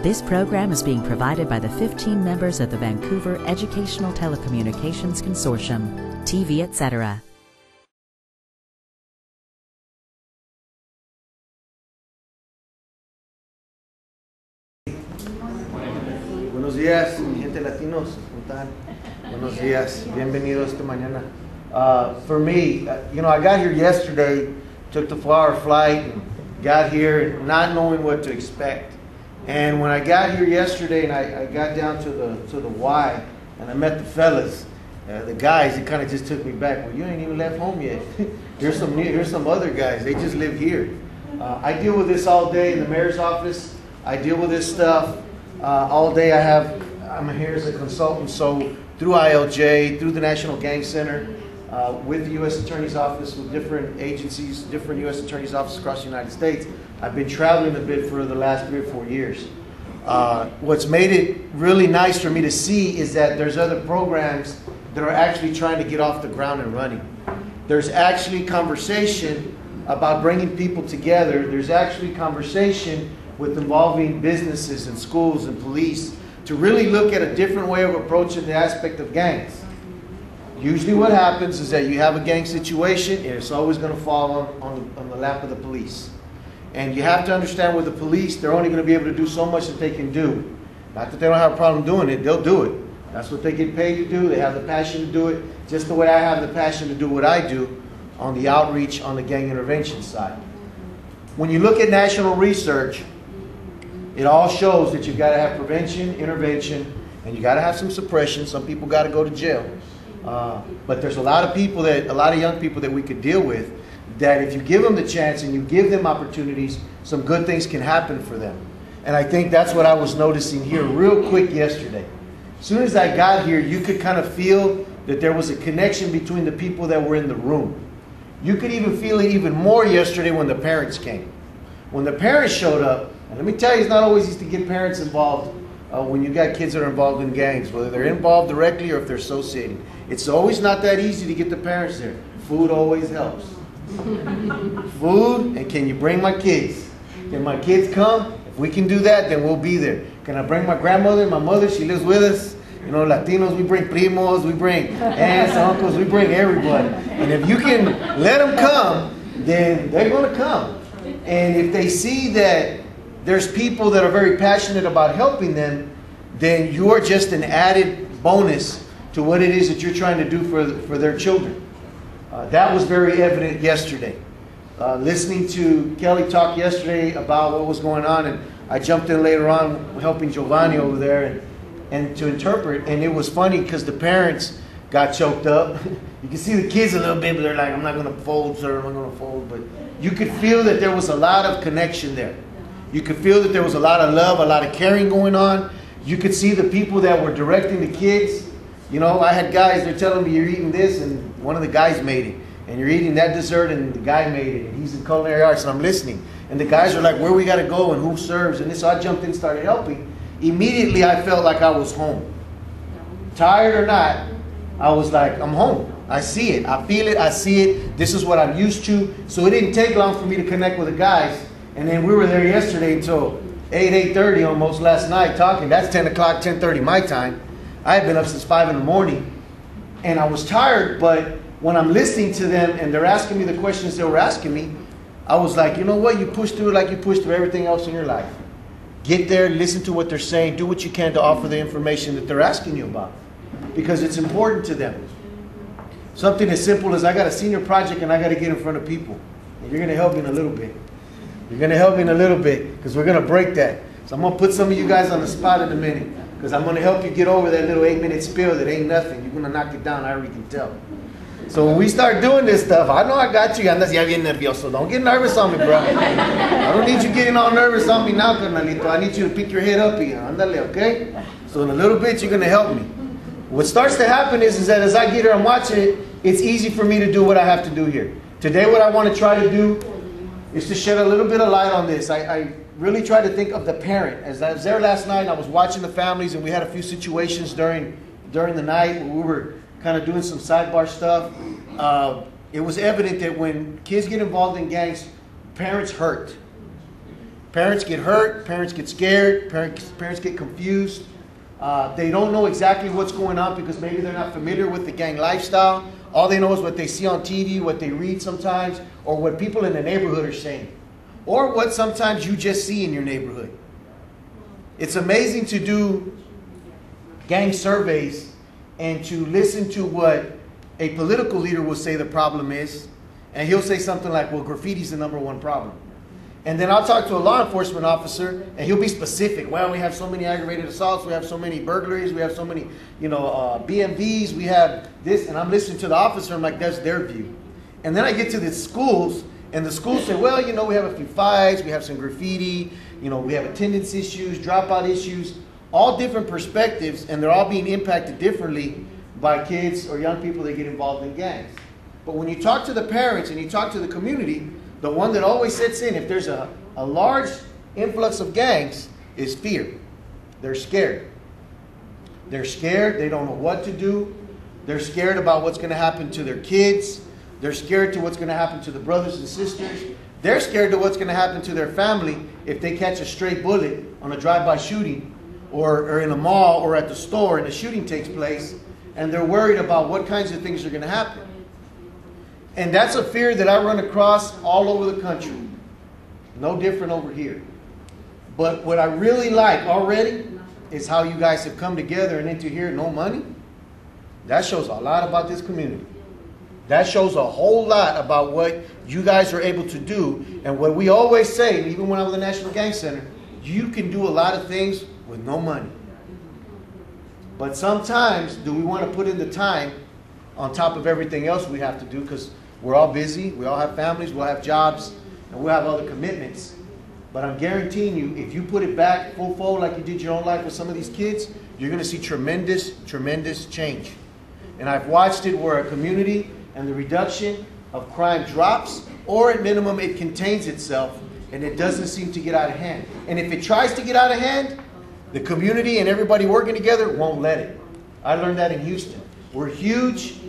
This program is being provided by the 15 members of the Vancouver Educational Telecommunications Consortium, TV, etc. Buenos días, mi gente latinos. ¿Cómo están? Buenos días. Bienvenidos esta mañana. For me, I got here yesterday, took the 4-hour flight, and got here not knowing what to expect. And when I got here yesterday and I got down to the Y and I met the fellas, the guys, it kind of just took me back. Well, you ain't even left home yet. Here's some other guys. They just live here. I deal with this all day in the mayor's office. I deal with this stuff all day. I'm here as a consultant, so through ILJ, through the National Gang Center, with the U.S. Attorney's Office, with different agencies, different U.S. Attorney's offices across the United States. I've been traveling a bit for the last 3 or 4 years. What's made it really nice for me to see is that there's other programs that are actually trying to get off the ground and running. There's actually conversation about bringing people together. There's actually conversation with involving businesses and schools and police to really look at a different way of approaching the aspect of gangs. Usually what happens is that you have a gang situation and it's always going to fall on the lap of the police. And you have to understand with the police, they're only going to be able to do so much that they can do. Not that they don't have a problem doing it, they'll do it. That's what they get paid to do. They have the passion to do it, just the way I have the passion to do what I do on the outreach, on the gang intervention side. When you look at national research, it all shows that you've got to have prevention, intervention, and you got to have some suppression. Some people got to go to jail. But there's a lot of young people that we could deal with that if you give them the chance and you give them opportunities, some good things can happen for them. And I think that's what I was noticing here real quick yesterday. As soon as I got here, you could kind of feel that there was a connection between the people that were in the room. You could even feel it even more yesterday when the parents came. When the parents showed up, and let me tell you, it's not always easy to get parents involved when you got kids that are involved in gangs, whether they're involved directly or if they're associating. It's always not that easy to get the parents there. Food always helps. Food, and can you bring my kids? Can my kids come? If we can do that, then we'll be there. Can I bring my grandmother, my mother? She lives with us. You know, Latinos, we bring primos, we bring aunts, uncles, we bring everybody. And if you can let them come, then they're going to come. And if they see that there's people that are very passionate about helping them, then you're just an added bonus to what it is that you're trying to do for their children. That was very evident yesterday. Listening to Kelly talk yesterday about what was going on, and I jumped in later on helping Giovanni over there and to interpret, and it was funny because the parents got choked up. You can see the kids a little bit, but they're like, I'm not going to fold, sir, I'm not going to fold. But you could feel that there was a lot of connection there. You could feel that there was a lot of love, a lot of caring going on. You could see the people that were directing the kids. You know, I had guys, they're telling me you're eating this, and one of the guys made it. And you're eating that dessert, and the guy made it. And he's in culinary arts, and I'm listening. And the guys are like, where we got to go and who serves. And so I jumped in and started helping. Immediately, I felt like I was home. Tired or not, I was like, I'm home. I see it. I feel it. I see it. This is what I'm used to. So it didn't take long for me to connect with the guys. And then we were there yesterday until 8:30 almost last night talking. That's 10 o'clock, 10:30 my time. I had been up since 5 in the morning. And I was tired, but when I'm listening to them and they're asking me the questions they were asking me, I was like, you know what? You push through it like you push through everything else in your life. Get there, listen to what they're saying, do what you can to offer the information that they're asking you about. Because it's important to them. Something as simple as I got a senior project and I got to get in front of people. And you're going to help me in a little bit. You're going to help me in a little bit because we're going to break that. So I'm going to put some of you guys on the spot in a minute because I'm going to help you get over that little 8-minute spiel that ain't nothing. You're going to knock it down. I already can tell. So when we start doing this stuff, I know I got you. Andas ya bien nervioso. Don't get nervous on me, bro. I don't need you getting all nervous on me now, carnalito. I need you to pick your head up here. Andale, okay? So in a little bit, you're going to help me. What starts to happen is that as I get here and watch it, it's easy for me to do what I have to do here. Today, what I want to try to do is to shed a little bit of light on this. I really try to think of the parent. As I was there last night, I was watching the families, and we had a few situations during the night where we were kind of doing some sidebar stuff. It was evident that when kids get involved in gangs, parents hurt. Parents get hurt, parents get scared, parents get confused. They don't know exactly what's going on because maybe they're not familiar with the gang lifestyle. All they know is what they see on TV, what they read sometimes, or what people in the neighborhood are saying, or what sometimes you just see in your neighborhood. It's amazing to do gang surveys and to listen to what a political leader will say the problem is, and he'll say something like, well, graffiti's the #1 problem. And then I'll talk to a law enforcement officer, and he'll be specific. Well, we have so many aggravated assaults, we have so many burglaries, we have so many, BMVs, we have this, and I'm listening to the officer, I'm like, that's their view. And then I get to the schools, and the schools say, well, we have a few fights, we have some graffiti, we have attendance issues, dropout issues, all different perspectives, and they're all being impacted differently by kids or young people that get involved in gangs. But when you talk to the parents and you talk to the community, the one that always sets in, if there's a large influx of gangs, is fear. They're scared. They're scared. They don't know what to do. They're scared about what's going to happen to their kids. They're scared to what's going to happen to the brothers and sisters. They're scared to what's going to happen to their family if they catch a stray bullet on a drive-by shooting or in a mall or at the store and a shooting takes place, and they're worried about what kinds of things are going to happen. And that's a fear that I run across all over the country. No different over here. But what I really like already is how you guys have come together and into here, no money. That shows a lot about this community. That shows a whole lot about what you guys are able to do. And what we always say, even when I was at the National Gang Center, you can do a lot of things with no money. But sometimes, do we want to put in the time on top of everything else we have to do? Because we're all busy, we all have families, we'll have jobs, and we'll have other commitments. But I'm guaranteeing you, if you put it back full fold like you did your own life with some of these kids, you're going to see tremendous, tremendous change. And I've watched it where a community and the reduction of crime drops, or at minimum it contains itself, and it doesn't seem to get out of hand. And if it tries to get out of hand, the community and everybody working together won't let it. I learned that in Houston. We're huge,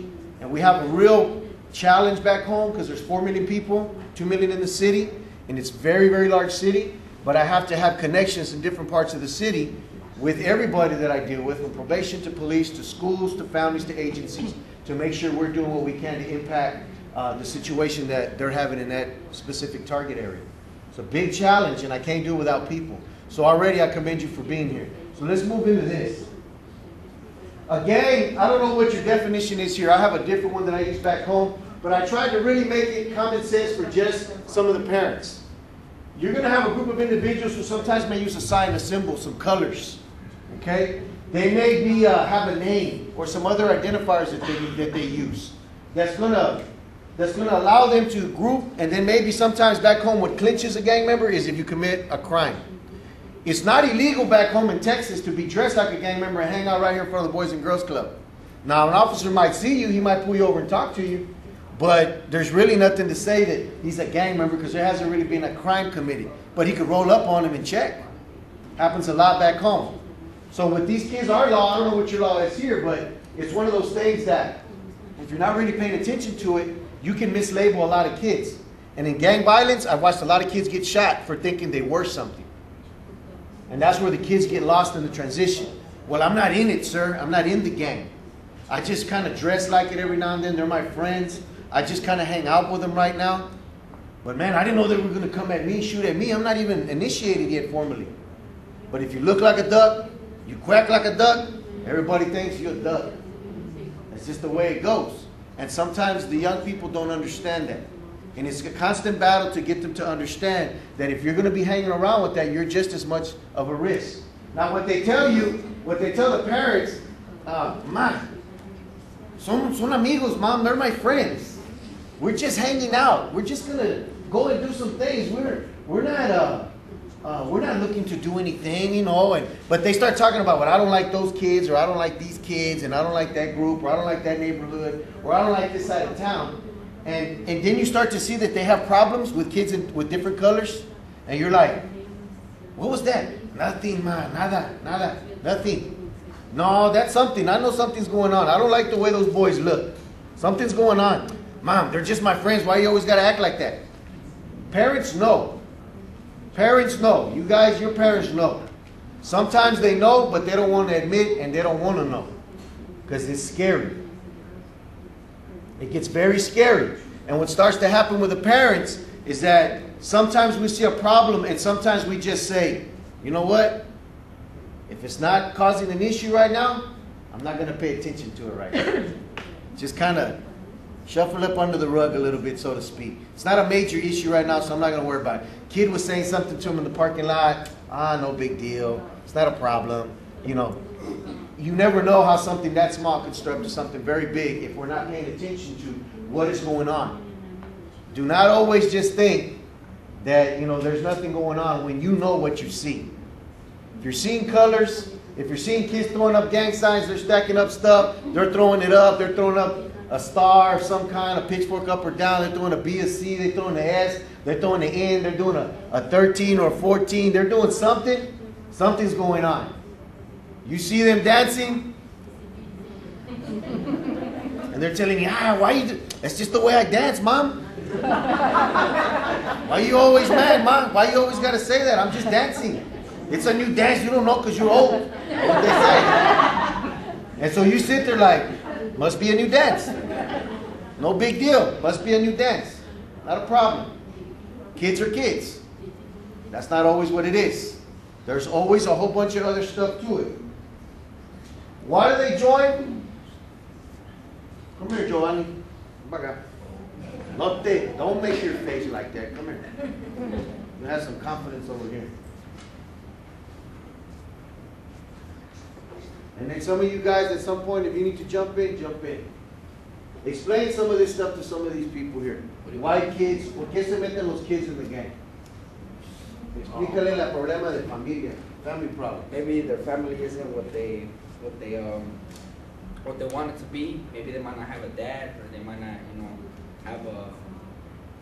and we have a real challenge back home because there's 4 million people, 2 million in the city, and it's a very, very large city. But I have to have connections in different parts of the city with everybody that I deal with, from probation to police to schools to families to agencies, to make sure we're doing what we can to impact the situation that they're having in that specific target area. It's a big challenge, and I can't do it without people. So already I commend you for being here. So let's move into this. A gang, I don't know what your definition is here. I have a different one that I use back home, but I tried to really make it common sense for just some of the parents. You're going to have a group of individuals who sometimes may use a sign, a symbol, some colors. Okay? They may be have a name or some other identifiers that they use. That's going to allow them to group, and then maybe sometimes back home what clinches a gang member is if you commit a crime. It's not illegal back home in Texas to be dressed like a gang member and hang out right here in front of the Boys and Girls Club. Now, an officer might see you, he might pull you over and talk to you, but there's really nothing to say that he's a gang member because there hasn't really been a crime committed. But he could roll up on him and check. Happens a lot back home. So with these kids, our law, I don't know what your law is here, but it's one of those things that if you're not really paying attention to it, you can mislabel a lot of kids. And in gang violence, I've watched a lot of kids get shot for thinking they were something. And that's where the kids get lost in the transition. Well, I'm not in it, sir. I'm not in the gang. I just kind of dress like it every now and then. They're my friends. I just kind of hang out with them right now. But man, I didn't know they were going to come at me, shoot at me. I'm not even initiated yet formally. But if you look like a duck, you quack like a duck, everybody thinks you're a duck. That's just the way it goes. And sometimes the young people don't understand that. And it's a constant battle to get them to understand that if you're going to be hanging around with that, you're just as much of a risk. Now, what they tell the parents, Ma, son amigos, Mom, they're my friends. We're just hanging out. We're just going to go and do some things. We're not looking to do anything, you know. But they start talking about, well, I don't like those kids, or I don't like these kids, and I don't like that group, or I don't like that neighborhood, or I don't like this side of town. And then you start to see that they have problems with kids with different colors. And you're like, what was that? Nothing, man. Nada, nothing. No, that's something. I know something's going on. I don't like the way those boys look. Something's going on. Mom, they're just my friends. Why you always got to act like that? Parents know Parents know. You guys, your parents know. Sometimes they know, but they don't want to admit and they don't want to know. Because it's scary. It gets very scary. And what starts to happen with the parents is that sometimes we see a problem and sometimes we just say, you know what? If it's not causing an issue right now, I'm not going to pay attention to it right now. Just kind of shuffle up under the rug a little bit, so to speak. It's not a major issue right now, so I'm not going to worry about it. Kid was saying something to him in the parking lot. No big deal. It's not a problem. You know, you never know how something that small could stir up to something very big if we're not paying attention to what is going on. Do not always just think that, you know, there's nothing going on when you know what you see. If you're seeing colors, if you're seeing kids throwing up gang signs, they're stacking up stuff, they're throwing it up, they're throwing up a star of some kind, a pitchfork up or down, they're throwing a B, a C, they're throwing an S, they're throwing an N, they're doing a 13 or 14, they're doing something, something's going on. You see them dancing, and they're telling you, why you that's just the way I dance, Mom. Why you always mad, Mom? Why you always got to say that? I'm just dancing. It's a new dance, you don't know because you're old. What they say. And so you sit there like, must be a new dance. No big deal. Must be a new dance. Not a problem. Kids are kids. That's not always what it is. There's always a whole bunch of other stuff to it. Why do they join? Come here, Giovanni. Don't make your face like that. Come here. You have some confidence over here. And then some of you guys at some point, if you need to jump in, jump in. Explain some of this stuff to some of these people here. Why kids? ¿Por qué se meten los kids in the gang? Explícale la problema de familia, family problem. Maybe their family isn't what they want it to be. Maybe they might not have a dad, or they might not, you know, have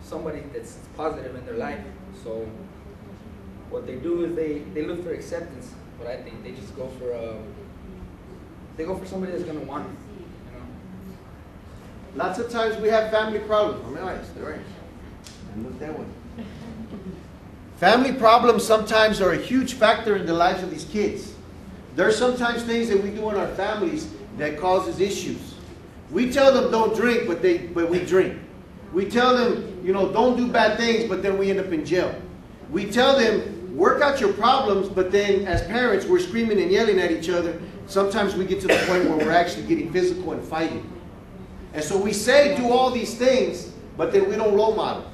somebody that's positive in their life. So what they do is they look for acceptance. But I think they just go for somebody that's gonna want it. You know. Lots of times we have family problems. And look that way. Family problems sometimes are a huge factor in the lives of these kids. There are sometimes things that we do in our families that causes issues. We tell them don't drink, but we drink. We tell them, you know, don't do bad things, but then we end up in jail. We tell them work out your problems, but then as parents we're screaming and yelling at each other. Sometimes we get to the point where we're actually getting physical and fighting. And so we say do all these things, but then we don't role model.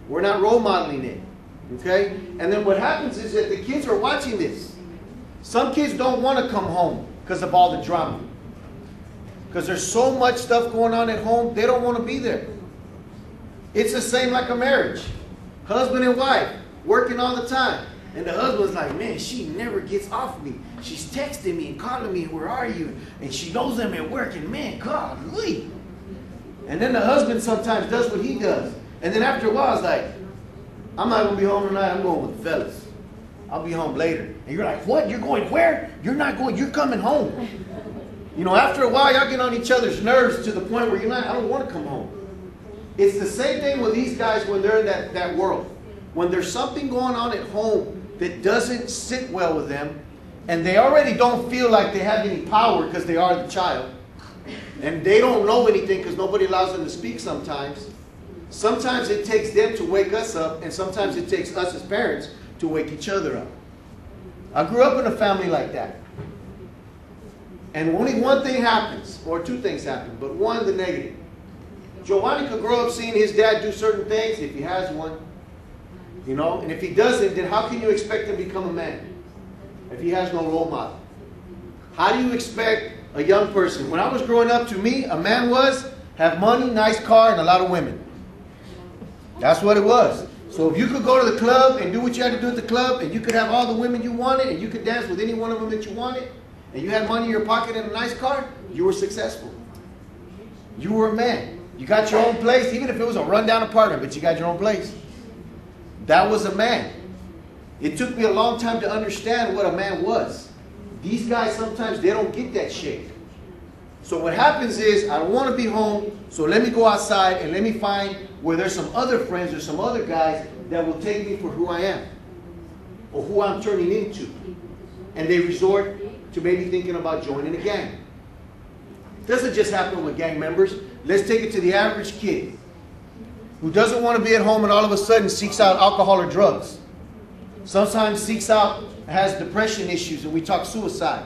We're not role modeling it. Okay? And then what happens is that the kids are watching this. Some kids don't want to come home because of all the drama. Because there's so much stuff going on at home, they don't want to be there. It's the same like a marriage. Husband and wife, working all the time. And the husband's like, man, she never gets off me. She's texting me and calling me, where are you? And she knows I'm at work, and man, golly. And then the husband sometimes does what he does. And then after a while, it's like, I'm not going to be home tonight, I'm going with the fellas. I'll be home later. And you're like, what? You're going where? You're not going, you're coming home. You know, after a while, y'all get on each other's nerves to the point where you're not, I don't want to come home. It's the same thing with these guys when they're in that world. When there's something going on at home that doesn't sit well with them, and they already don't feel like they have any power because they are the child, and they don't know anything because nobody allows them to speak sometimes. Sometimes it takes them to wake us up, and sometimes it takes us as parents to wake each other up. I grew up in a family like that. And only one thing happens, or two things happen, but one, the negative. Giovanni could grow up seeing his dad do certain things, if he has one. You know, and if he doesn't, then how can you expect him to become a man if he has no role model? How do you expect a young person? When I was growing up, to me, a man was have money, nice car, and a lot of women. That's what it was. So if you could go to the club and do what you had to do at the club, and you could have all the women you wanted, and you could dance with any one of them that you wanted, and you had money in your pocket and a nice car, you were successful. You were a man. You got your own place, even if it was a rundown apartment, but you got your own place. That was a man. It took me a long time to understand what a man was. These guys, sometimes they don't get that shit. So what happens is, I don't want to be home, so let me go outside and let me find where there's some other friends or some other guys that will take me for who I am or who I'm turning into. And they resort to maybe thinking about joining a gang. It doesn't just happen with gang members. Let's take it to the average kid who doesn't want to be at home and all of a sudden seeks out alcohol or drugs. Sometimes seeks out, has depression issues, and we talk suicide.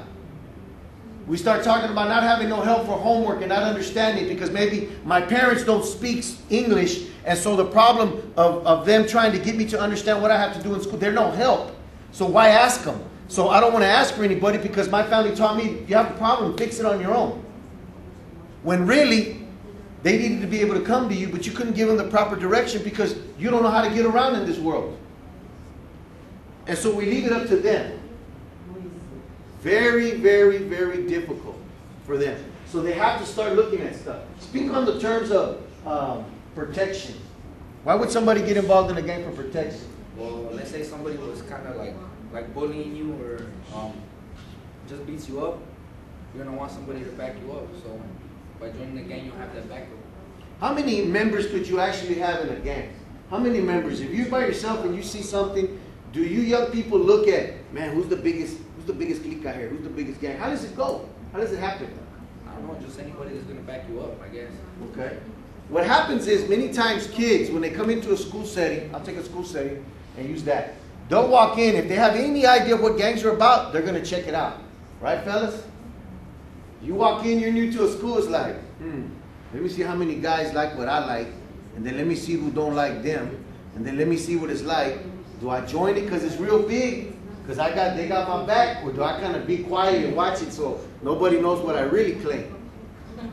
We start talking about not having no help for homework and not understanding because maybe my parents don't speak English, and so the problem of them trying to get me to understand what I have to do in school, there's no help. So why ask them? So I don't want to ask for anybody because my family taught me, you have a problem, fix it on your own. When really, they needed to be able to come to you, but you couldn't give them the proper direction because you don't know how to get around in this world. And so we leave it up to them. Very, very, very difficult for them. So they have to start looking at stuff. Speak on the terms of protection. Why would somebody get involved in a gang for protection? Well, let's say somebody was kind of like bullying you or just beats you up. You're going to want somebody to back you up. So by joining the gang, you'll have that backup. How many members could you actually have in a gang? How many members? If you're by yourself and you see something, do you young people look at, man, who's the biggest clique out here? Who's the biggest gang? How does it go? How does it happen? I don't know, just anybody that's going to back you up, I guess. Okay. What happens is many times kids, when they come into a school setting, I'll take a school setting and use that. Don't walk in. If they have any idea what gangs are about, they're going to check it out. Right, fellas? You walk in, you're new to a school, it's like, let me see how many guys like what I like, and then let me see who don't like them, and then let me see what it's like. Do I join it because it's real big? Because they got my back, or do I kind of be quiet and watch it so nobody knows what I really claim?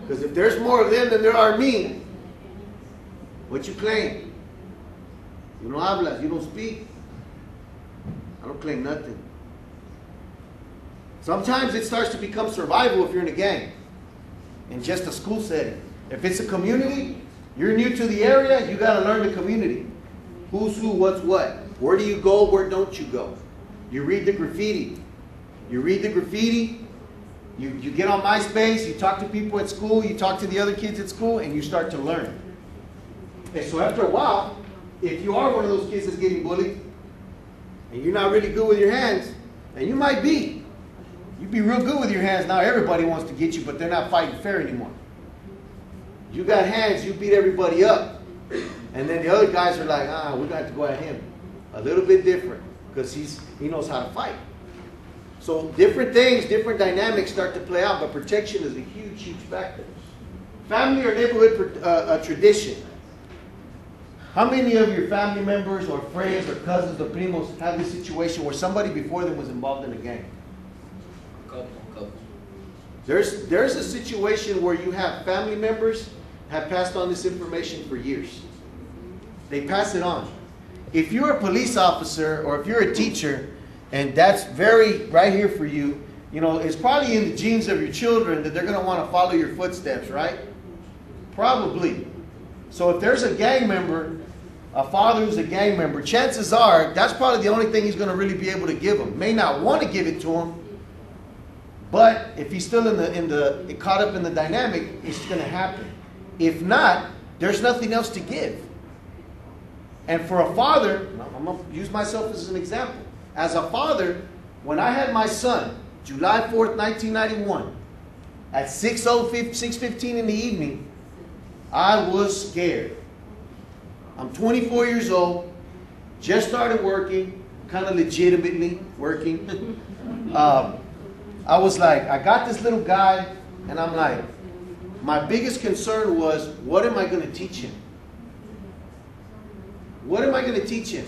Because if there's more of them than there are me, what you claim? You don't hablas, you don't speak. I don't claim nothing. Sometimes it starts to become survival if you're in a gang, in just a school setting. If it's a community, you're new to the area, you got to learn the community. Who's who, what's what. Where do you go, where don't you go? You read the graffiti. You read the graffiti, you get on MySpace, you talk to people at school, you talk to the other kids at school, and you start to learn. And so after a while, if you are one of those kids that's getting bullied, and you're not really good with your hands, and you might be. You'd be real good with your hands. Now everybody wants to get you, but they're not fighting fair anymore. You got hands, you beat everybody up. And then the other guys are like, we're going to have to go at him. A little bit different, because he knows how to fight. So different things, different dynamics start to play out, but protection is a huge, huge factor. Family or neighborhood tradition. How many of your family members or friends or cousins or primos have this situation where somebody before them was involved in a gang? Couple. There's a situation where you have family members have passed on this information for years. They pass it on. If you're a police officer or if you're a teacher, and that's very right here for you, you know, it's probably in the genes of your children that they're going to want to follow your footsteps, right? Probably. So if there's a gang member, a father who's a gang member, chances are that's probably the only thing he's going to really be able to give him. May not want to give it to him, but if he's still caught up in the dynamic, it's going to happen. If not, there's nothing else to give. And for a father, I'm going to use myself as an example. As a father, when I had my son, July 4th, 1991, at 6:15 in the evening, I was scared. I'm 24 years old, just started working, kind of legitimately working. I was like, I got this little guy, and I'm like, my biggest concern was, what am I going to teach him? What am I going to teach him?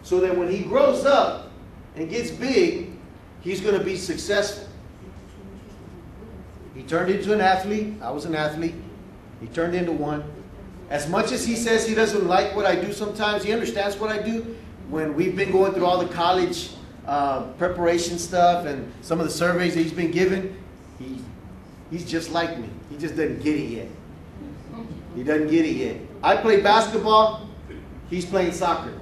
So that when he grows up and gets big, he's going to be successful. He turned into an athlete. I was an athlete. He turned into one. As much as he says he doesn't like what I do sometimes, he understands what I do. When we've been going through all the college preparation stuff and some of the surveys that he's been given, he's just like me. He just doesn't get it yet. He doesn't get it yet. I play basketball. He's playing soccer.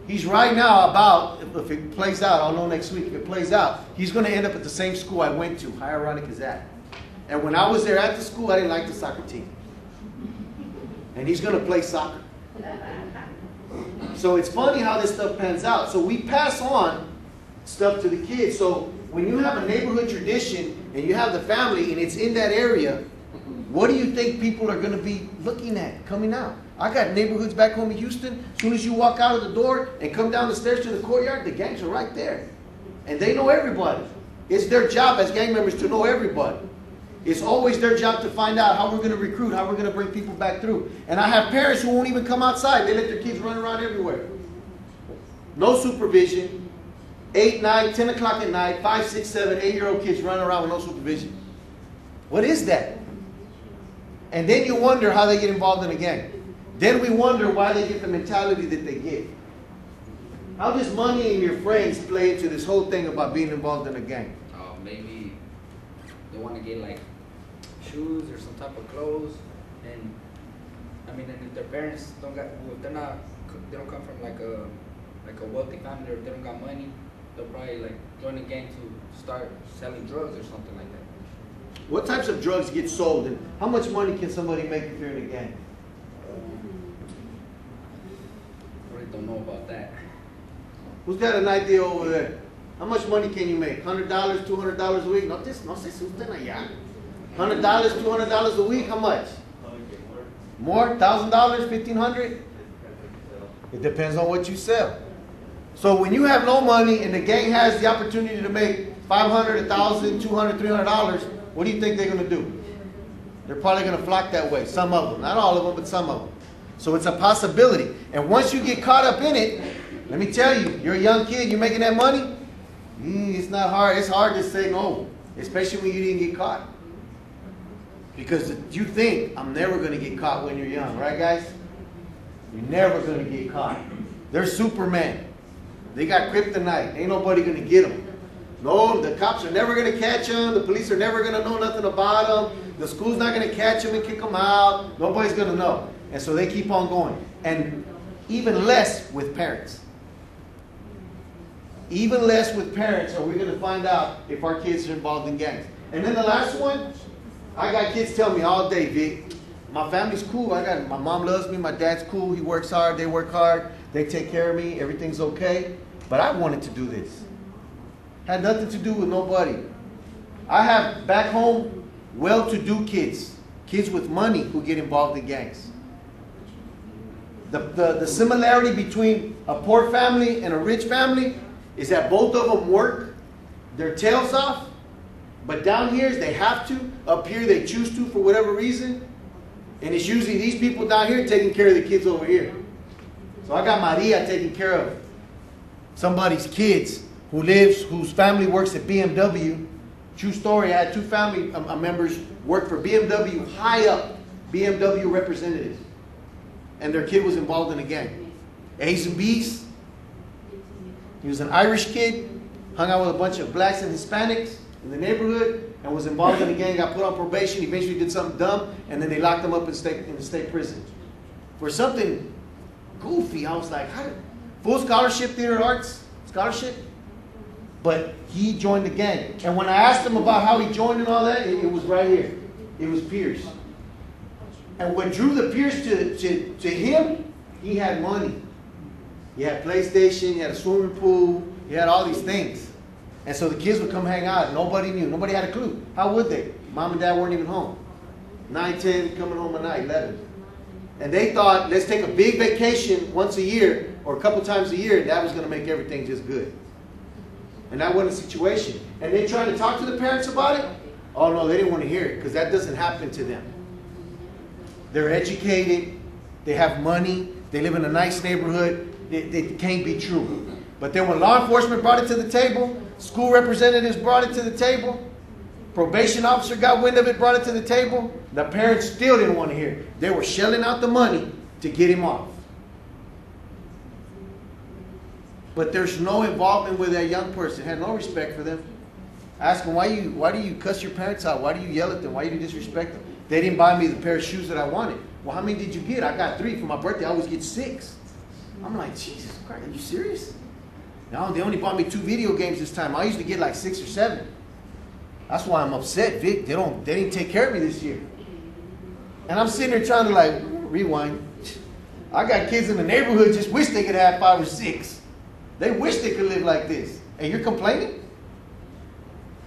He's right now about, if it plays out, I'll know next week, if it plays out, he's going to end up at the same school I went to. How ironic is that? And when I was there at the school, I didn't like the soccer team. And he's going to play soccer. So it's funny how this stuff pans out. So we pass on stuff to the kids. So when you have a neighborhood tradition and you have the family and it's in that area, what do you think people are going to be looking at coming out? I got neighborhoods back home in Houston. As soon as you walk out of the door and come down the stairs to the courtyard, the gangs are right there. And they know everybody. It's their job as gang members to know everybody. It's always their job to find out how we're going to recruit, how we're going to bring people back through. And I have parents who won't even come outside. They let their kids run around everywhere. No supervision. 8, 9, 10 o'clock at night, 5, 6, 7, 8-year-old kids running around with no supervision. What is that? And then you wonder how they get involved in a gang. Then we wonder why they get the mentality that they get. How does money and your friends play into this whole thing about being involved in a gang? Maybe they want to get like shoes or some type of clothes, and I mean, and if their parents don't got, well, if they don't come from like a wealthy family, or if they don't got money, they'll probably like join a gang to start selling drugs or something like that. What types of drugs get sold, and how much money can somebody make if you're in a gang? I really don't know about that. Who's got an idea over there? How much money can you make? $100, $200 a week? No sé si usted allá. $100, $200 a week? How much? More? $1,000? $1,500? It depends on what you sell. So when you have no money and the gang has the opportunity to make $500, $1,000, $200, $300, what do you think they're going to do? They're probably going to flock that way. Some of them. Not all of them, but some of them. So it's a possibility. And once you get caught up in it, let me tell you, you're a young kid, you're making that money, it's not hard. It's hard to say no, especially when you didn't get caught. Because you think, I'm never going to get caught when you're young, right guys? You're never going to get caught. They're Superman. They got kryptonite. Ain't nobody going to get them. No, the cops are never going to catch them. The police are never going to know nothing about them. The school's not going to catch them and kick them out. Nobody's going to know. And so they keep on going. And even less with parents. Even less with parents are we going to find out if our kids are involved in gangs. And then the last one, I got kids tell me all day, Vic, my family's cool. My mom loves me. My dad's cool. He works hard. They work hard. They take care of me. Everything's okay. But I wanted to do this. Had nothing to do with nobody. I have back home well-to-do kids. Kids with money who get involved in gangs. The similarity between a poor family and a rich family is that both of them work their tails off, but down here they have to, up here they choose to for whatever reason, and it's usually these people down here taking care of the kids over here. So I got Maria taking care of somebody's kids whose family works at BMW. True story, I had two family members work for BMW, high up BMW representatives, and their kid was involved in a gang. A's and B's. He was an Irish kid, hung out with a bunch of blacks and Hispanics in the neighborhood, and was involved in a gang, got put on probation, eventually did something dumb, and then they locked him up in the state prison. For something goofy, I was like, full scholarship, theater arts, scholarship? But he joined the gang. And when I asked him about how he joined and all that, it was right here. It was peers. And what drew the peers to him, he had money. He had PlayStation, he had a swimming pool, he had all these things. And so the kids would come hang out. Nobody knew. Nobody had a clue. How would they? Mom and dad weren't even home. 9, 10, coming home at night, 11. And they thought, let's take a big vacation once a year or a couple times a year, and that was going to make everything just good. And that wasn't the situation. And they tried to talk to the parents about it. Oh no, they didn't want to hear it because that doesn't happen to them. They're educated. They have money. They live in a nice neighborhood. It can't be true. But then when law enforcement brought it to the table, school representatives brought it to the table, probation officer got wind of it, brought it to the table, the parents still didn't want to hear it. They were shelling out the money to get him off. But there's no involvement with that young person. Had no respect for them. Ask them, why do you cuss your parents out? Why do you yell at them? Why do you disrespect them? They didn't buy me the pair of shoes that I wanted. Well, how many did you get? I got 3 for my birthday. I always get 6. I'm like, Jesus Christ, are you serious? No, they only bought me 2 video games this time. I used to get like 6 or 7. That's why I'm upset, Vic. They didn't take care of me this year. And I'm sitting there trying to like, rewind. I got kids in the neighborhood just wish they could have 5 or 6. They wish they could live like this. And you're complaining?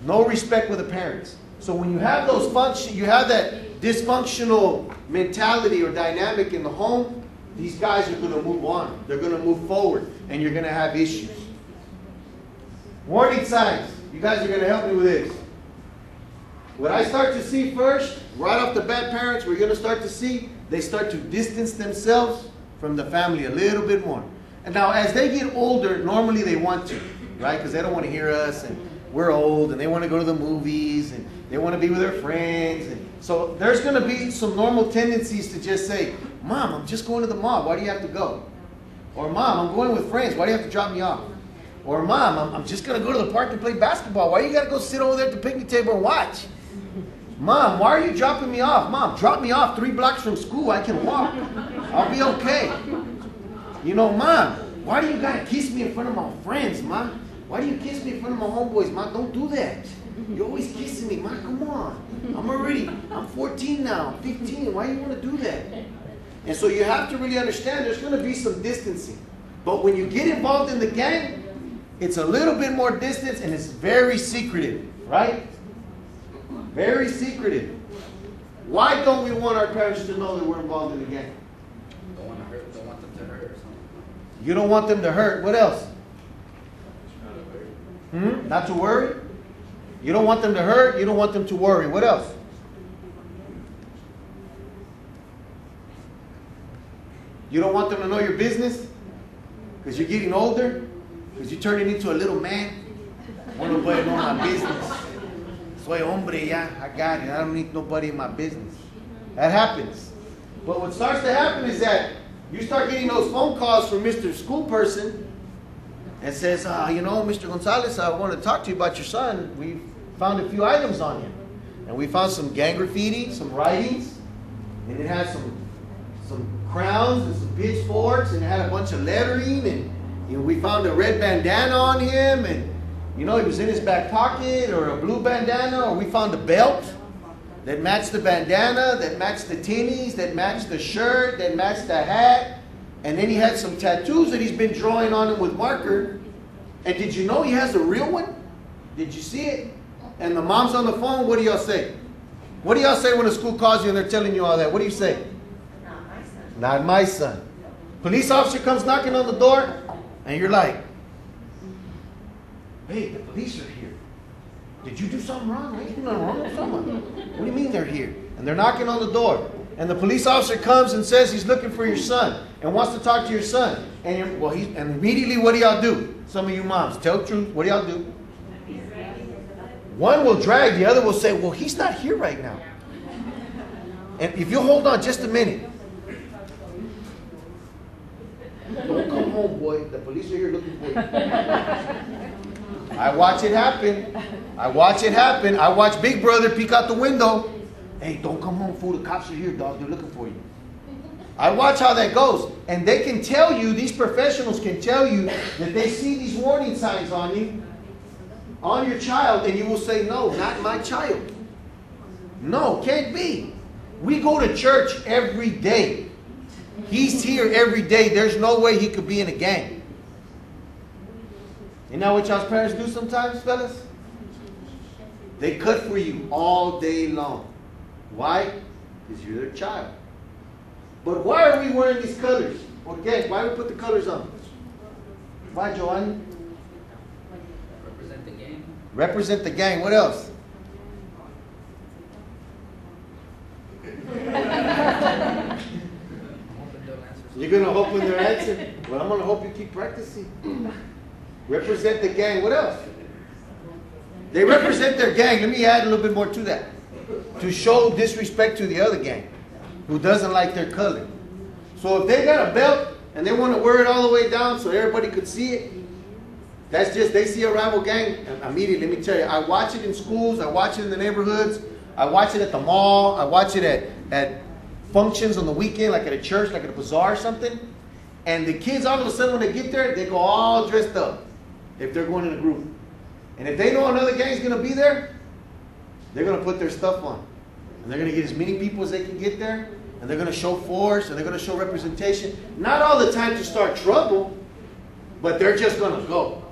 No respect with the parents. So when you have you have that dysfunctional mentality or dynamic in the home, these guys are going to move on. They're going to move forward, and you're going to have issues. Warning signs. You guys are going to help me with this. What I start to see first, right off the bat, parents, we're going to start to see, they start to distance themselves from the family a little bit more. And now, as they get older, normally they want to, right? Because they don't want to hear us, and we're old, and they want to go to the movies, and they want to be with their friends. And so there's going to be some normal tendencies to just say, Mom, I'm just going to the mall. Why do you have to go? Or, Mom, I'm going with friends. Why do you have to drop me off? Or, Mom, I'm just going to go to the park and play basketball. Why do you got to go sit over there at the picnic table and watch? Mom, why are you dropping me off? Mom, drop me off 3 blocks from school. I can walk. I'll be okay. You know, Mom, why do you got to kiss me in front of my friends, Mom? Why do you kiss me in front of my homeboys, Mom? Don't do that. You're always kissing me, Mom. Come on. I'm 14 now, 15. Why do you want to do that? And so you have to really understand there's going to be some distancing. But when you get involved in the gang, it's a little bit more distance and it's very secretive, right? Very secretive. Why don't we want our parents to know that we're involved in the gang? Don't want to hurt. Don't want them to hurt or something. You don't want them to hurt. What else? Not to worry? You don't want them to hurt. You don't want them to worry. What else? You don't want them to know your business? Because you're getting older? Because you're turning into a little man? I want nobody to know my business. Soy hombre, ya. I got it. I don't need nobody in my business. That happens. But what starts to happen is that you start getting those phone calls from Mr. School Person and says, you know, Mr. Gonzalez, I want to talk to you about your son. We found a few items on him. And we found some gang graffiti, some writings, and it had some crowns and some pitchforks, and it had a bunch of lettering, and you know, we found a red bandana on him, and you know, it was in his back pocket, or a blue bandana, or we found a belt that matched the bandana, that matched the tinnies, that matched the shirt, that matched the hat. And then he had some tattoos that he's been drawing on him with marker. And did you know he has a real one? Did you see it? And the mom's on the phone. What do y'all say? What do y'all say when the school calls you and they're telling you all that? What do you say? Not my son. Not my son. Police officer comes knocking on the door, and you're like, hey, the police are here. Did you do something wrong? I did nothing wrong with someone. What do you mean they're here? And they're knocking on the door. And the police officer comes and says he's looking for your son and wants to talk to your son. And immediately what do y'all do? Some of you moms, tell the truth. What do y'all do? One will drag, the other will say, well, he's not here right now. And if you hold on just a minute. Don't come home, boy. The police are here looking for you. I watch it happen. I watch Big Brother peek out the window. Hey, don't come home, fool. The cops are here, dog. They're looking for you. I watch how that goes. And they can tell you, these professionals can tell you that they see these warning signs on you, on your child, and you will say, no, not my child. No, can't be. We go to church every day. He's here every day. There's no way he could be in a gang. You know what y'all's parents do sometimes, fellas? They cut for you all day long. Why? Because you're their child. But why are we wearing these colors? Okay, why do we put the colors on? Why, Joanne? Represent the gang. Represent the gang. What else? You're going to hope when they're answering? Well, I'm going to hope you keep practicing. Represent the gang. What else? They represent their gang. Let me add a little bit more to that. To show disrespect to the other gang who doesn't like their color. So if they got a belt and they want to wear it all the way down so everybody could see it, that's just, they see a rival gang, immediately, let me tell you, I watch it in schools, I watch it in the neighborhoods, I watch it at the mall, I watch it at functions on the weekend, like at a church, like at a bazaar or something. And the kids, all of a sudden, when they get there, they go all dressed up if they're going in a group. And if they know another gang's going to be there, they're going to put their stuff on. And they're going to get as many people as they can get there. and they're going to show force, and they're going to show representation. Not all the time to start trouble, but they're just going to go.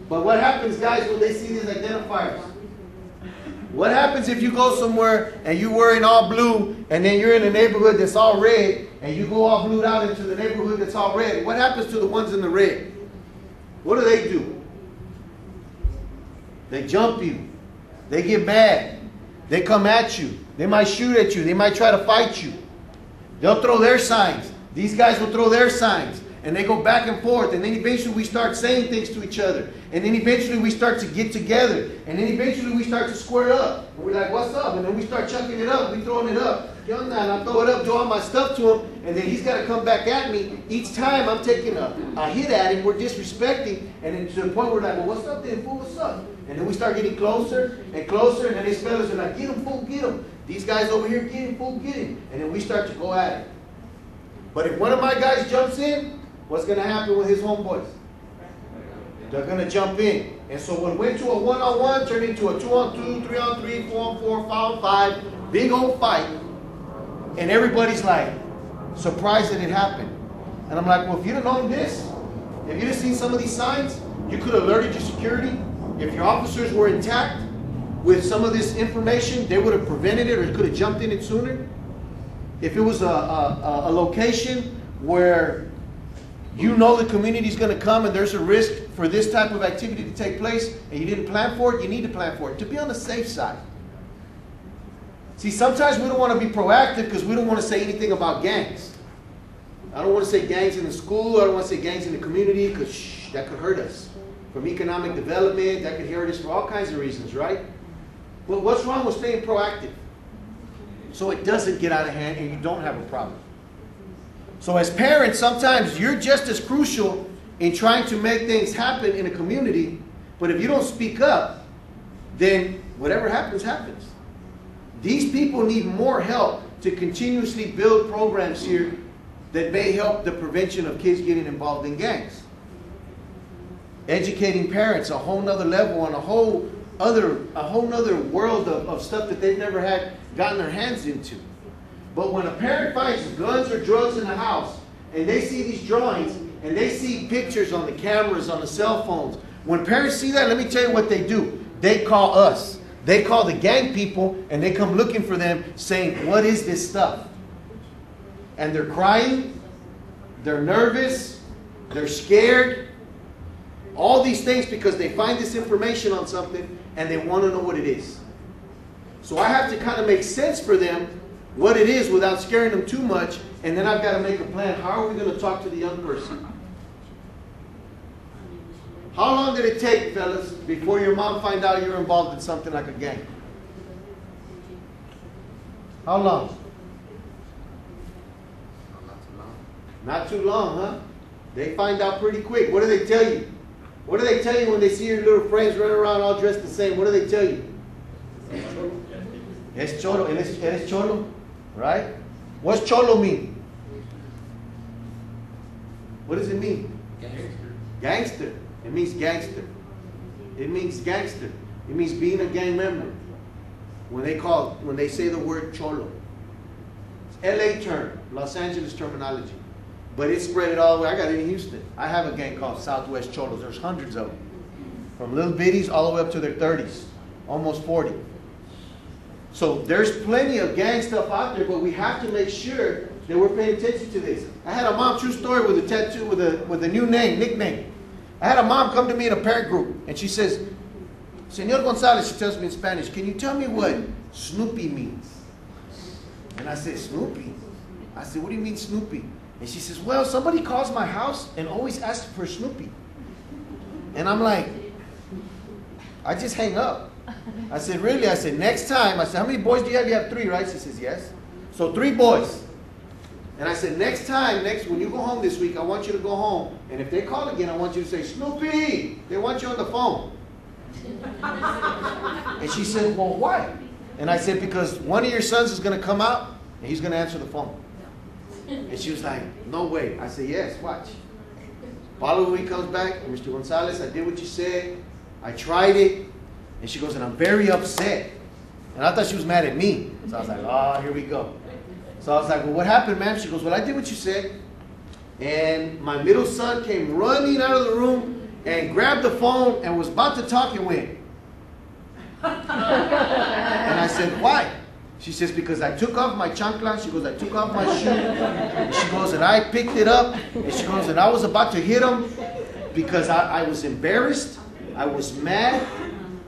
But what happens, guys, when they see these identifiers? What happens if you go somewhere and you're wearing all blue, and then you're in a neighborhood that's all red, and you go all blued out into the neighborhood that's all red? What happens to the ones in the red? What do? They jump you. They get mad. They come at you. They might shoot at you. They might try to fight you. They'll throw their signs. These guys will throw their signs. And they go back and forth. And then eventually we start saying things to each other. And then eventually we start to get together. And then eventually we start to square up. And we're like, what's up? And then we start chucking it up. We throwing it up. And I throw it up, do all my stuff to him. And then he's got to come back at me. Each time I'm taking a hit at him. We're disrespecting. And then to the point where we're like, well, what's up then, fool? What's up? And then we start getting closer and closer. And then these fellas are like, get him, fool, get him. These guys over here, get him, fool, get him. And then we start to go at it. But if one of my guys jumps in, what's going to happen with his homeboys? They're going to jump in. And so what went to a one-on-one turned into a 2-on-2, 3-on-3, 4-on-4, 5-on-5, big old fight. And everybody's like surprised that it happened. And I'm like, well, if you'd have known this, if you'd have seen some of these signs, you could have alerted your security. If your officers were intact with some of this information, they would have prevented it, or could have jumped in it sooner. If it was a location where you know the community is going to come and there's a risk for this type of activity to take place and you didn't plan for it, you need to plan for it to be on the safe side. See, sometimes we don't want to be proactive because we don't want to say anything about gangs. I don't want to say gangs in the school. I don't want to say gangs in the community because that could hurt us. From economic development, that could hurt us for all kinds of reasons, right? But what's wrong with staying proactive? So it doesn't get out of hand and you don't have a problem. So as parents, sometimes you're just as crucial in trying to make things happen in a community, but if you don't speak up, then whatever happens, happens. These people need more help to continuously build programs here that may help the prevention of kids getting involved in gangs. Educating parents, a whole nother level on a whole nother world of stuff that they've never had gotten their hands into. But when a parent finds guns or drugs in the house and they see these drawings and they see pictures on the cameras, on the cell phones, when parents see that, let me tell you what they do. They call us. They call the gang people and they come looking for them saying, what is this stuff? And they're crying, they're nervous, they're scared. All these things because they find this information on something and they want to know what it is. So I have to kind of make sense for them what it is without scaring them too much, and then I've got to make a plan. How are we going to talk to the young person? How long did it take, fellas, before your mom found out you were involved in something like a gang? How long? Not too long, huh? They find out pretty quick. What do they tell you? What do they tell you when they see your little friends running around all dressed the same? What do they tell you? Es cholo. Eres cholo, right? What's cholo mean? What does it mean? Gangster. It means gangster. It means gangster. It means being a gang member. When they say the word cholo. It's LA term, Los Angeles terminology. But it's spread all the way. I got it in Houston. I have a gang called Southwest Cholos. There's hundreds of them. From little bitties all the way up to their 30s. Almost 40. So there's plenty of gang stuff out there, but we have to make sure that we're paying attention to this. I had a mom, true story, with a tattoo, with a new nickname. I had a mom come to me in a parent group, and she says, Señor Gonzalez, she tells me in Spanish, can you tell me what Snoopy means? And I said, Snoopy? I said, what do you mean Snoopy? And she says, well, somebody calls my house and always asks for Snoopy. And I'm like, I just hang up. I said, really? I said, next time. I said, how many boys do you have? You have 3, right? She says, yes. So 3 boys. And I said, next time, when you go home this week, I want you to go home. And if they call again, I want you to say, Snoopy. They want you on the phone. And she said, well, why? And I said, because one of your sons is going to come out and he's going to answer the phone. And she was like, no way. I said, yes, watch. Following week comes back, Mr. Gonzalez, I did what you said. I tried it. And she goes, and I'm very upset. And I thought she was mad at me. So I was like, oh, here we go. So So I was like, well, what happened, ma'am? She goes, well, I did what you said. And my middle son came running out of the room and grabbed the phone and was about to talk and went. And I said, why? She says, because I took off my chancla. She goes, I took off my shoe. And she goes, and I picked it up. And she goes, and I was about to hit him because I was embarrassed. I was mad.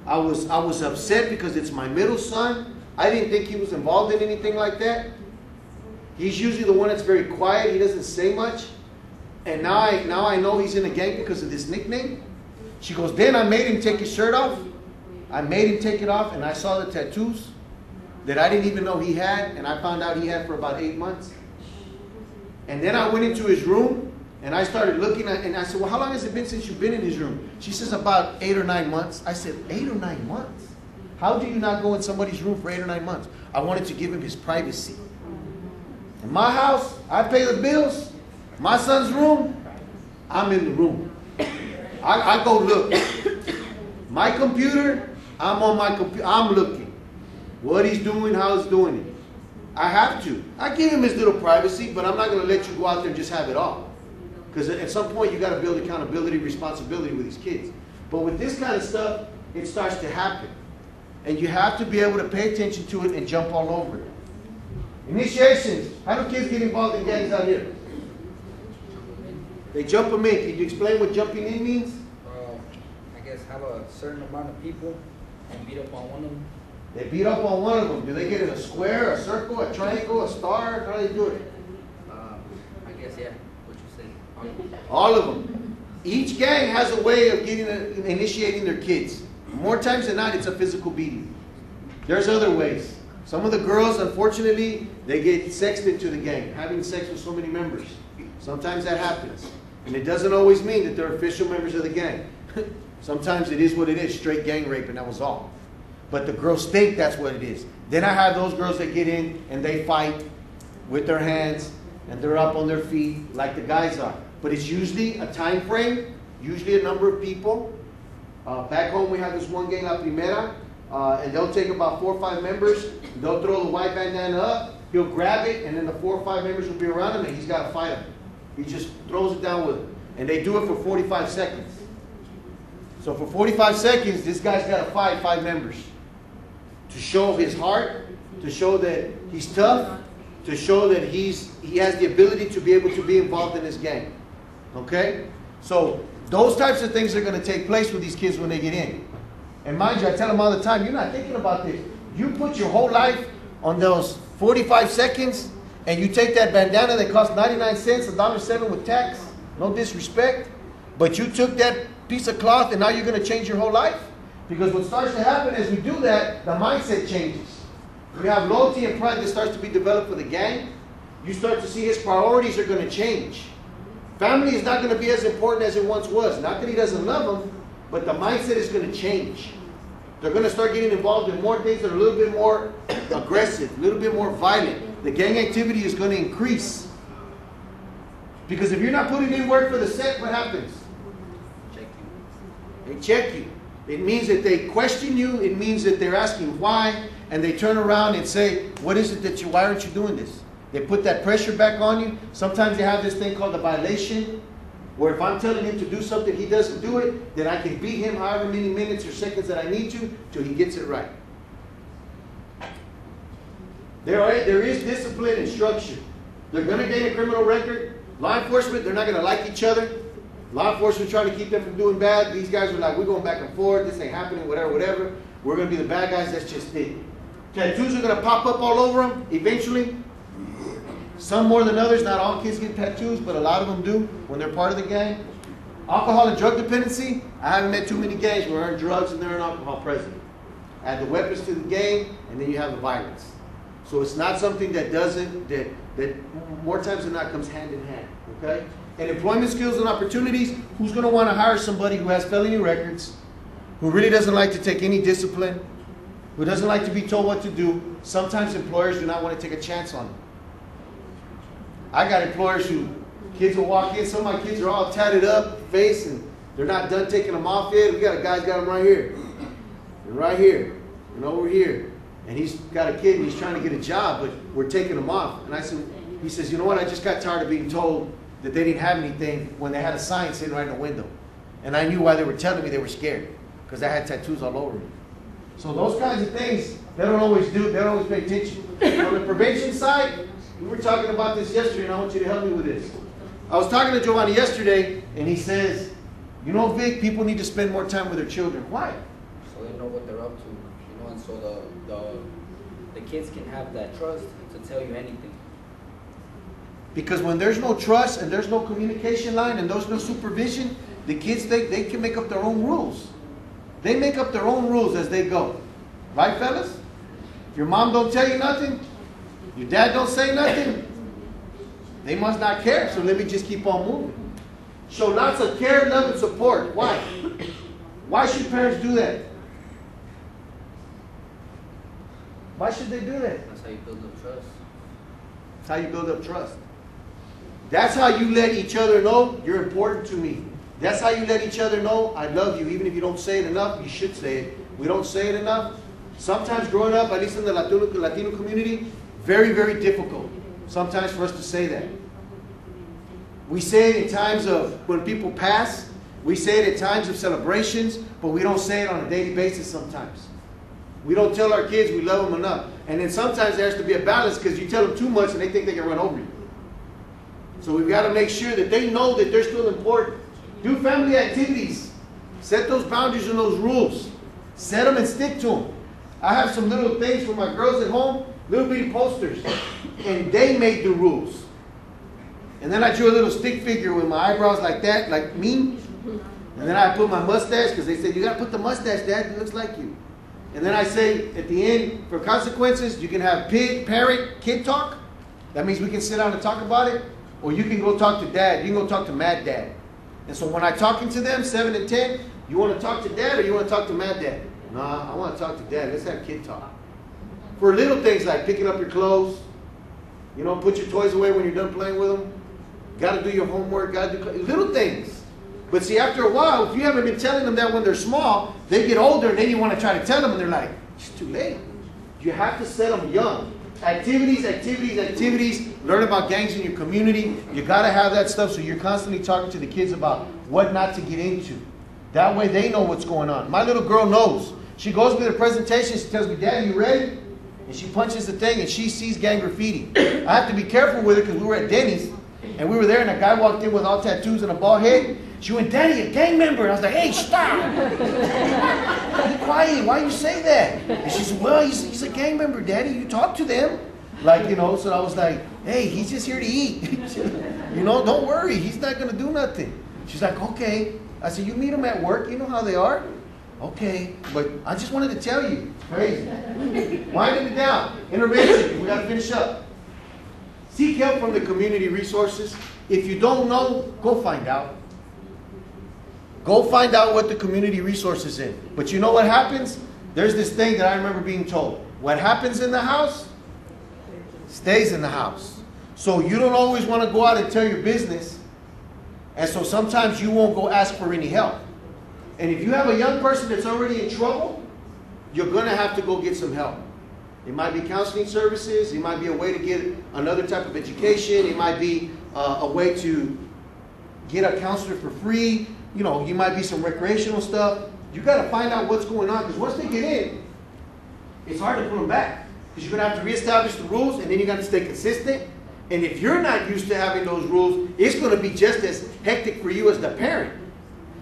I was upset because it's my middle son. I didn't think he was involved in anything like that. He's usually the one that's very quiet. He doesn't say much. And now I know he's in a gang because of this nickname. She goes, then I made him take his shirt off. I made him take it off, and I saw the tattoos that I didn't even know he had, and I found out he had for about 8 months. And then I went into his room, and I started looking at, and I said, well, how long has it been since you've been in his room? She says, about 8 or 9 months. I said, 8 or 9 months? How do you not go in somebody's room for 8 or 9 months? I wanted to give him his privacy. In my house, I pay the bills. My son's room, I'm in the room. I go look. My computer, I'm on my computer. I'm looking. What he's doing, how he's doing it. I have to. I give him his little privacy, but I'm not going to let you go out there and just have it all. Because at some point, you got to build accountability, responsibility with these kids. But with this kind of stuff, it starts to happen. And you have to be able to pay attention to it and jump all over it. Initiations. How do kids get involved in gangs out here? They jump them in. Can you explain what jumping in means? I guess have a certain amount of people and beat up on one of them. They beat up on one of them. Do they get in a square, a circle, a triangle, a star? How do they do it? I guess, yeah, what you say. All of them. Each gang has a way of initiating their kids. More times than not, it's a physical beating. There's other ways. Some of the girls, unfortunately, they get sexed into the gang, having sex with so many members. Sometimes that happens. And it doesn't always mean that they're official members of the gang. Sometimes it is what it is, straight gang rape, and that was all. But the girls think that's what it is. Then I have those girls that get in and they fight with their hands and they're up on their feet like the guys are. But it's usually a time frame, usually a number of people. Back home we have this one gang, La Primera, and they'll take about 4 or 5 members. They'll throw the white bandana up, he'll grab it, and then the 4 or 5 members will be around him and he's got to fight them. He just throws it down with them. And they do it for 45 seconds. So for 45 seconds, this guy's got to fight 5 members. To show his heart, to show that he's tough, to show that he has the ability to be able to be involved in this gang. Okay? So those types of things are going to take place with these kids when they get in. And mind you, I tell them all the time, you're not thinking about this. You put your whole life on those 45 seconds, and you take that bandana that costs 99 cents, $1.07 with tax, no disrespect, but you took that piece of cloth and now you're going to change your whole life? Because what starts to happen as we do that, the mindset changes. We have loyalty and pride that starts to be developed for the gang. You start to see his priorities are going to change. Family is not going to be as important as it once was. Not that he doesn't love them, but the mindset is going to change. They're going to start getting involved in more things that are a little bit more aggressive, a little bit more violent. The gang activity is going to increase. Because if you're not putting in work for the set, what happens? Check you. They check you. It means that they question you. It means that they're asking why. And they turn around and say, what is it that why aren't you doing this? They put that pressure back on you. Sometimes they have this thing called a violation, where if I'm telling him to do something, he doesn't do it, then I can beat him however many minutes or seconds that I need to till he gets it right. There is discipline and structure. They're going to gain a criminal record. Law enforcement, they're not going to like each other. Law enforcement trying to keep them from doing bad. These guys are like, we're going back and forth. This ain't happening, whatever, whatever. We're going to be the bad guys. That's just it. Tattoos are going to pop up all over them eventually. Some more than others. Not all kids get tattoos, but a lot of them do when they're part of the gang. Alcohol and drug dependency. I haven't met too many gangs where there are drugs and there are alcohol present. Add the weapons to the gang, and then you have the violence. So it's not something that that more times than not comes hand in hand. Okay? And employment skills and opportunities. Who's going to want to hire somebody who has felony records, who really doesn't like to take any discipline, who doesn't like to be told what to do? Sometimes employers do not want to take a chance on them. I got employers who kids will walk in. Some of my kids are all tatted up, face, and they're not done taking them off yet. We got a guy's got them right here, and right here, and over here. and he's got a kid and he's trying to get a job, but we're taking him off. And I said, he says, you know what, I just got tired of being told that they didn't have anything when they had a sign sitting right in the window. And I knew why they were telling me they were scared, because I had tattoos all over me. So those kinds of things, they don't always pay attention. On the prevention side, we were talking about this yesterday, and I want you to help me with this. I was talking to Giovanni yesterday, and he says, you know, Vic, people need to spend more time with their children. Why? So they know what they're up to, you know, and so the kids can have that trust to tell you anything. Because when there's no trust and there's no communication line and there's no supervision, the kids, they can make up their own rules. They make up their own rules as they go. Right, fellas? If your mom don't tell you nothing, your dad don't say nothing, they must not care, so let me just keep on moving. Show lots of care, love, and support. Why? Why should parents do that? Why should they do that? That's how you build up trust. That's how you build up trust. That's how you let each other know you're important to me. That's how you let each other know I love you. Even if you don't say it enough, you should say it. We don't say it enough. Sometimes growing up, at least in the Latino community, very, very difficult sometimes for us to say that. We say it in times of when people pass. We say it at times of celebrations, but we don't say it on a daily basis sometimes. We don't tell our kids we love them enough. And then sometimes there has to be a balance, because you tell them too much and they think they can run over you. So we've got to make sure that they know that they're still important. Do family activities. Set those boundaries and those rules. Set them and stick to them. I have some little things for my girls at home, little bitty posters. And they made the rules. And then I drew a little stick figure with my eyebrows like that, like me. And then I put my mustache, because they said, you got to put the mustache, Dad, it looks like you. And then I say, at the end, for consequences, you can have parent, kid talk. That means we can sit down and talk about it. Or you can go talk to Dad. You can go talk to Mad Dad. And so when I'm talking to them, 7 and 10, you want to talk to Dad or you want to talk to Mad Dad? Nah, I want to talk to Dad. Let's have kid talk. For little things like picking up your clothes, you know, put your toys away when you're done playing with them. Got to do your homework. Got to do little things. But see, after a while, if you haven't been telling them that when they're small, they get older and then you want to try to tell them and they're like, it's too late. You have to set them young. Activities, activities, activities. Learn about gangs in your community. You got to have that stuff, so you're constantly talking to the kids about what not to get into. That way they know what's going on. My little girl knows. She goes to the presentation. She tells me, Dad, you ready? And she punches the thing and she sees gang graffiti. I have to be careful with her because we were at Denny's and we were there and a guy walked in with all tattoos and a bald head. She went, Daddy, a gang member. And I was like, hey, stop. Be quiet. Why you say that? And she said, well, he's a gang member, Daddy. You talk to them. Like, you know, so I was like, hey, he's just here to eat. You know, don't worry. He's not going to do nothing. She's like, okay. I said, you meet them at work. You know how they are. Okay. But I just wanted to tell you. Crazy. Winding it down. Intervention. We got to finish up. Seek help from the community resources. If you don't know, go find out. Go find out what the community resource is in. But you know what happens? There's this thing that I remember being told. What happens in the house stays in the house. So you don't always want to go out and tell your business. And so sometimes you won't go ask for any help. And if you have a young person that's already in trouble, you're going to have to go get some help. It might be counseling services. It might be a way to get another type of education. It might be a way to get a counselor for free. You know, you might be some recreational stuff. You got to find out what's going on, because once they get in, it's hard to put them back. Because you're going to have to reestablish the rules, and then you got to stay consistent. And if you're not used to having those rules, it's going to be just as hectic for you as the parent.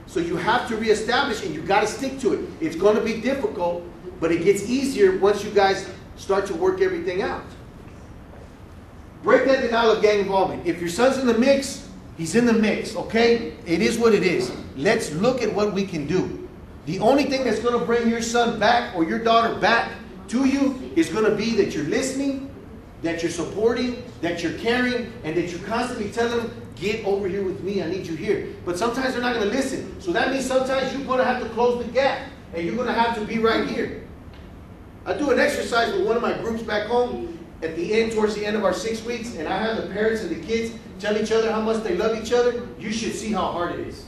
So you have to reestablish, and you got to stick to it. It's going to be difficult, but it gets easier once you guys start to work everything out. Break that denial of gang involvement. If your son's in the mix, he's in the mix, okay? It is what it is. Let's look at what we can do. The only thing that's going to bring your son back or your daughter back to you is going to be that you're listening, that you're supporting, that you're caring, and that you're constantly telling them, get over here with me, I need you here. But sometimes they're not going to listen. So that means sometimes you're going to have to close the gap, and you're going to have to be right here. I do an exercise with one of my groups back home at the end, towards the end of our 6 weeks, and I have the parents and the kids tell each other how much they love each other. You should see how hard it is.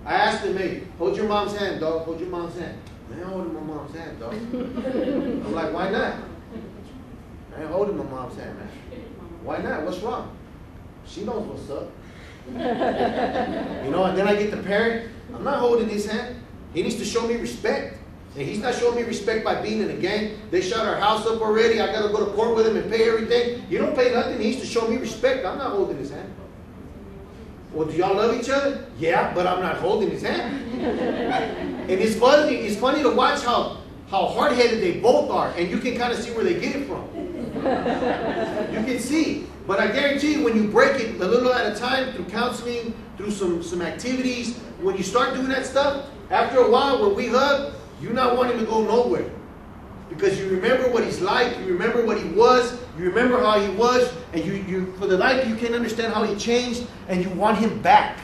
I asked them, hey, hold your mom's hand, dog. Hold your mom's hand. I ain't holding my mom's hand, dog. I'm like, why not? I ain't holding my mom's hand, man. Why not? What's wrong? She knows what's up. You know, and then I get the parent. I'm not holding his hand. He needs to show me respect. And he's not showing me respect by being in a gang. They shot our house up already. I got to go to court with him and pay everything. You don't pay nothing. He needs to show me respect. I'm not holding his hand. Well, do y'all love each other? Yeah, but I'm not holding his hand. And it's funny to watch how hard-headed they both are. And you can kind of see where they get it from. You can see. But I guarantee you, when you break it a little at a time through counseling, through some activities, when you start doing that stuff, after a while, when we hug, you're not wanting to go nowhere. Because you remember what he's like, you remember what he was, you remember how he was, and you for the life you can't understand how he changed, and you want him back.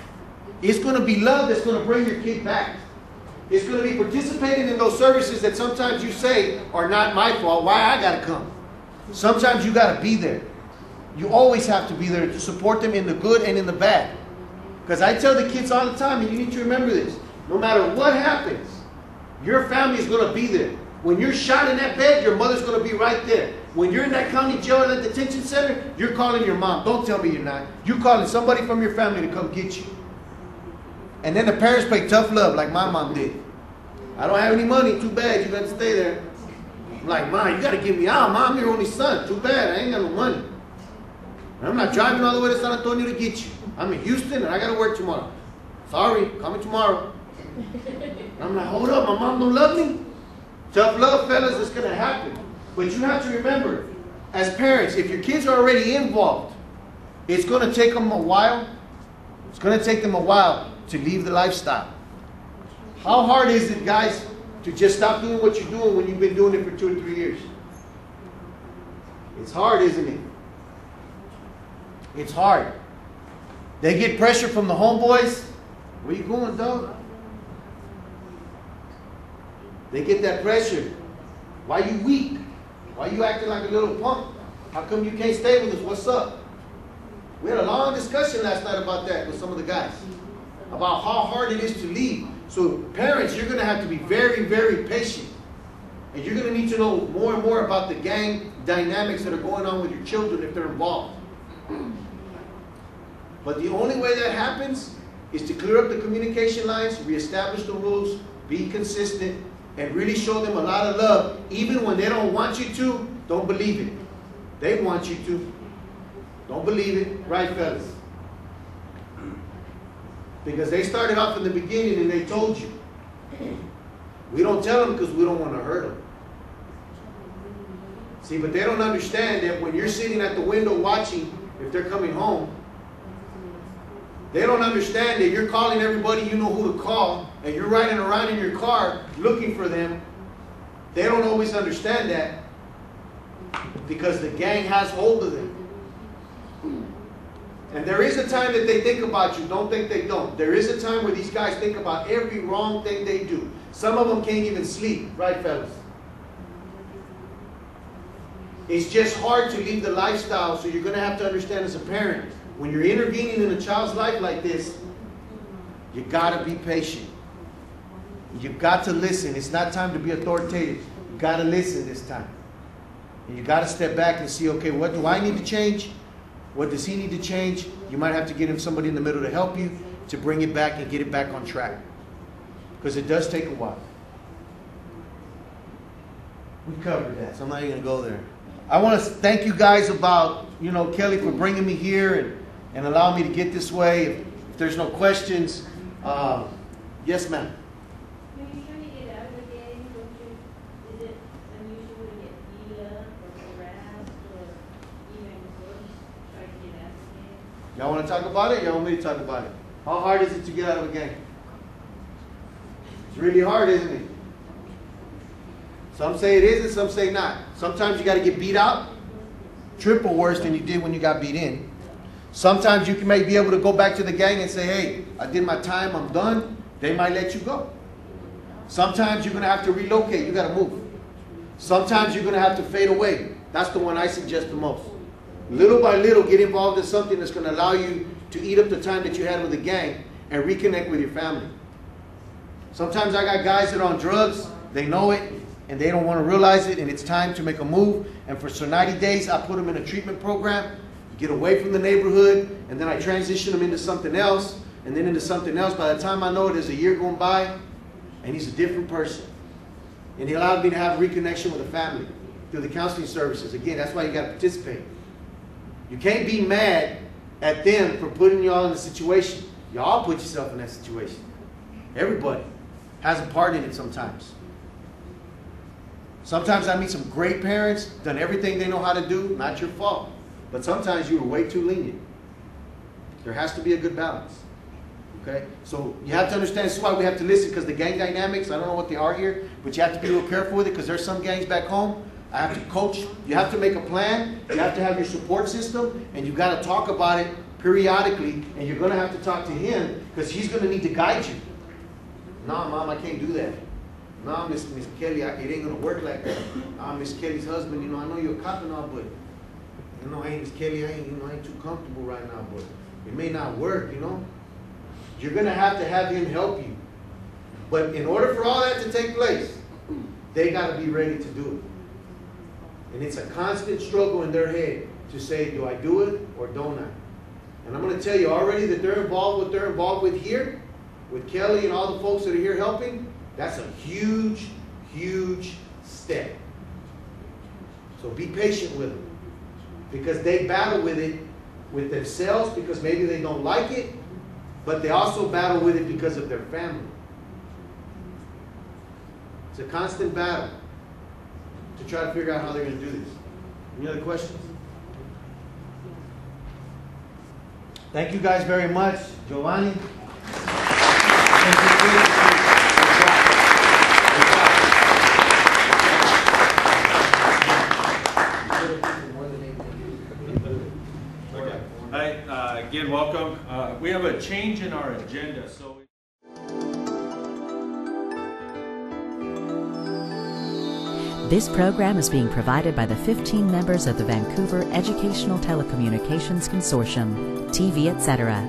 It's going to be love that's going to bring your kid back. It's going to be participating in those services that sometimes you say are not my fault. Why I got to come? Sometimes you got to be there. You always have to be there to support them in the good and in the bad. Because I tell the kids all the time, and you need to remember this, no matter what happens, your family is going to be there. When you're shot in that bed, your mother's going to be right there. When you're in that county jail or that detention center, you're calling your mom. Don't tell me you're not. You're calling somebody from your family to come get you. And then the parents play tough love like my mom did. I don't have any money. Too bad. You got to stay there. I'm like, Mom, you got to get me out. Mom, I'm your only son. Too bad. I ain't got no money. And I'm not driving all the way to San Antonio to get you. I'm in Houston and I got to work tomorrow. Sorry. Call me tomorrow. And I'm like, hold up. My mom don't love me? Tough love, fellas, it's going to happen. But you have to remember, as parents, if your kids are already involved, it's going to take them a while. It's going to take them a while to leave the lifestyle. How hard is it, guys, to just stop doing what you're doing when you've been doing it for 2 or 3 years? It's hard, isn't it? It's hard. They get pressure from the homeboys. Where you going, dog? They get that pressure. Why you weak? Why you acting like a little punk? How come you can't stay with us? What's up? We had a long discussion last night about that with some of the guys. About how hard it is to leave. So parents, you're going to have to be very, very patient. And you're going to need to know more and more about the gang dynamics that are going on with your children if they're involved. But the only way that happens is to clear up the communication lines, reestablish the rules, be consistent, and really show them a lot of love. Even when they don't want you to, don't believe it. They want you to. Don't believe it. Right, fellas? Because they started off in the beginning and they told you. We don't tell them because we don't want to hurt them. See, but they don't understand that when you're sitting at the window watching, if they're coming home, they don't understand that you're calling everybody you know who to call, and you're riding around in your car looking for them. They don't always understand that because the gang has hold of them. And there is a time that they think about you. Don't think they don't. There is a time where these guys think about every wrong thing they do. Some of them can't even sleep. Right, fellas? It's just hard to leave the lifestyle, so you're going to have to understand as a parent, when you're intervening in a child's life like this, you got to be patient. You've got to listen. It's not time to be authoritative. You got to listen this time. And you got to step back and see, okay, what do I need to change? What does he need to change? You might have to get him somebody in the middle to help you to bring it back and get it back on track. Because it does take a while. We covered that, so I'm not even going to go there. I want to thank you guys about, Kelly, for bringing me here and allowing me to get this way. If there's no questions, yes, ma'am. When you try to get out of the game, is it unusual to get beat up or harassed or even worse, try to get out of the game? Y'all want to talk about it? Y'all want me to talk about it? How hard is it to get out of a game? It's really hard, isn't it? Some say it is and some say not. Sometimes you got to get beat out, triple worse than you did when you got beat in. Sometimes you may be able to go back to the gang and say, hey, I did my time, I'm done. They might let you go. Sometimes you're going to have to relocate. You got to move. Sometimes you're going to have to fade away. That's the one I suggest the most. Little by little, get involved in something that's going to allow you to eat up the time that you had with the gang and reconnect with your family. Sometimes I got guys that are on drugs they know it, and they don't want to realize it, and it's time to make a move. And for 90 days, I put them in a treatment program, get away from the neighborhood, and then I transition them into something else, and then into something else. By the time I know it, there's a year going by, and he's a different person. And he allowed me to have a reconnection with the family through the counseling services. Again, that's why you got to participate. You can't be mad at them for putting y'all in a situation. Y'all put yourself in that situation. Everybody has a part in it sometimes. Sometimes I meet some great parents, done everything they know how to do, not your fault. But sometimes you were way too lenient. There has to be a good balance. Okay? So you have to understand, this is why we have to listen, because the gang dynamics, I don't know what they are here, but you have to be real careful with it, because there's some gangs back home. I have to coach. You have to make a plan. You have to have your support system, and you've got to talk about it periodically, and you're going to have to talk to him, because he's going to need to guide you. No, Mom, I can't do that. No, Miss Kelly, it ain't going to work like that. Miss Kelly's husband, you know, I know you're a cop and all, but, you know, Miss Kelly, I ain't too comfortable right now, but it may not work, you know. You're going to have him help you. But in order for all that to take place, they got to be ready to do it. And it's a constant struggle in their head to say, do I do it or don't I? And I'm going to tell you already that they're involved what they're involved with here, with Kelly and all the folks that are here helping. That's a huge, huge step. So be patient with them, because they battle with it with themselves, because maybe they don't like it, but they also battle with it because of their family. It's a constant battle to try to figure out how they're going to do this. Any other questions? Thank you guys very much. Giovanni. Hi, again, welcome. We have a change in our agenda, so. This program is being provided by the 15 members of the Vancouver Educational Telecommunications Consortium, TV, etc.